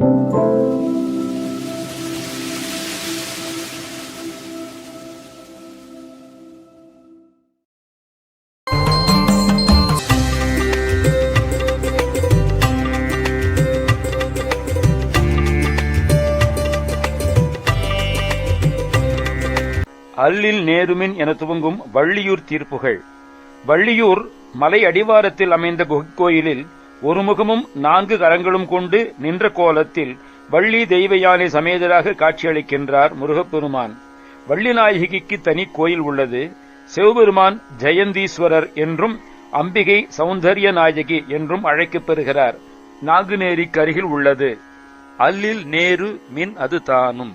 அல்லில் நேருமின் என துவங்கும் வள்ளியூர் தீர்ப்புகள். வள்ளியூர் மலை அடிவாரத்தில் அமைந்த கோயிலில் ஒரு முகமும் 4 கரங்களும் கொண்டு நின்ற கோலத்தில் வள்ளி தெய்வ யானை சமேதராக காட்சியளிக்கின்றார் முருகப்பெருமான். வள்ளிநாயகிக்கு தனி கோயில் உள்ளது. சிவபெருமான் ஜெயந்தீஸ்வரர் என்றும் அம்பிகை சௌந்தர்ய நாயகி என்றும் அழைக்கப்பெறுகிறார். நாங்குநேரிக்கு அருகில் உள்ளது. அல்லில் நேரு மின் அது தானும்,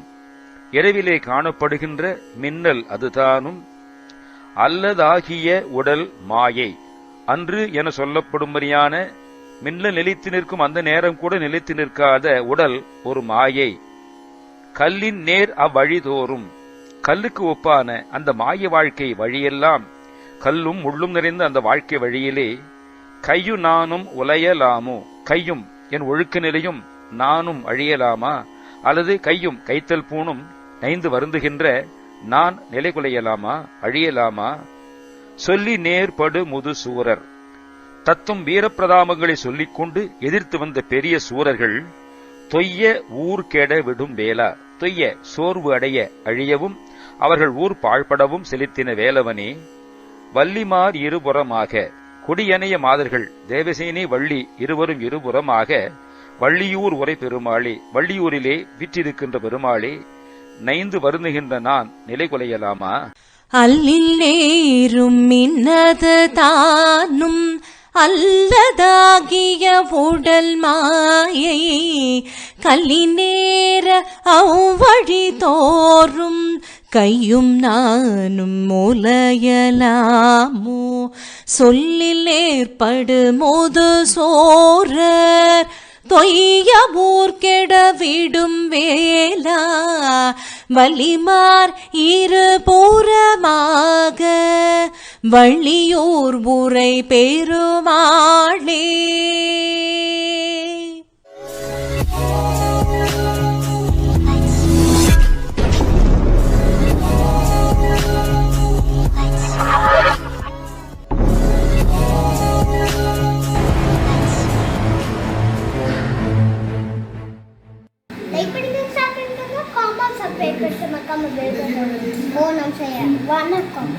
இரவிலே காணப்படுகின்ற மின்னல் அதுதானும், அல்லதாகிய உடல் மாயை, அன்று என சொல்லப்படும்படியான மின்னல் நிலைத்து நிற்கும் அந்த நேரம் கூட நிலைத்து நிற்காத உடல் ஒரு மாயை. கல்லின் நேர் அவ்வழிதோறும், கல்லுக்கு ஒப்பான அந்த மாய வாழ்க்கை வழியெல்லாம், கல்லும் முள்ளும் நிறைந்த அந்த வாழ்க்கை வழியிலே கையு நானும் உலையலாமோ, கையும் என் ஒழுக்க நிலையும் நானும் அழியலாமா, அல்லது கையும் கைத்தல் பூணும் நைந்து வருந்துகின்ற நான் நிலை குலையலாமா, அழியலாமா? சொல்லி நேர்படு முது சூரர், தத்தும் வீரப்பிரதாமங்களை சொல்லிக் கொண்டு எதிர்த்து வந்த பெரிய சூரர்கள் தொய்ய ஊர் கெட விடும் வேளா, தொய்ய சோர்வு அடைய அழியவும் அவர்கள் ஊர் பாழ்படவும் செலுத்தின வேலவனே, வள்ளிமார் இருபுறமாக, கொடியனைய மாதர்கள் தேவசேனி வள்ளி இருவரும் இருபுறமாக, வள்ளியூர் உரை பெருமாளே, வள்ளியூரிலே விற்றிருக்கின்ற பெருமாளே, நைந்து வருந்துகின்ற நான் நிலை கொலையலாமா? அல்லில் நேரும் மின்னது தானும் அல்லதாகிய உடல் மாயை, கல்லினேர அவ்வழி தோறும் கையும் நானும் முலையலாமோ, சொல்லில் ஏற்படு முது சோரர் தொய்ய ஊர்கெட விடும் வேளா, வள்ளிமார் இருபுறமாக வள்ளியூர் உரை பெருமாளே. வணக்கம்.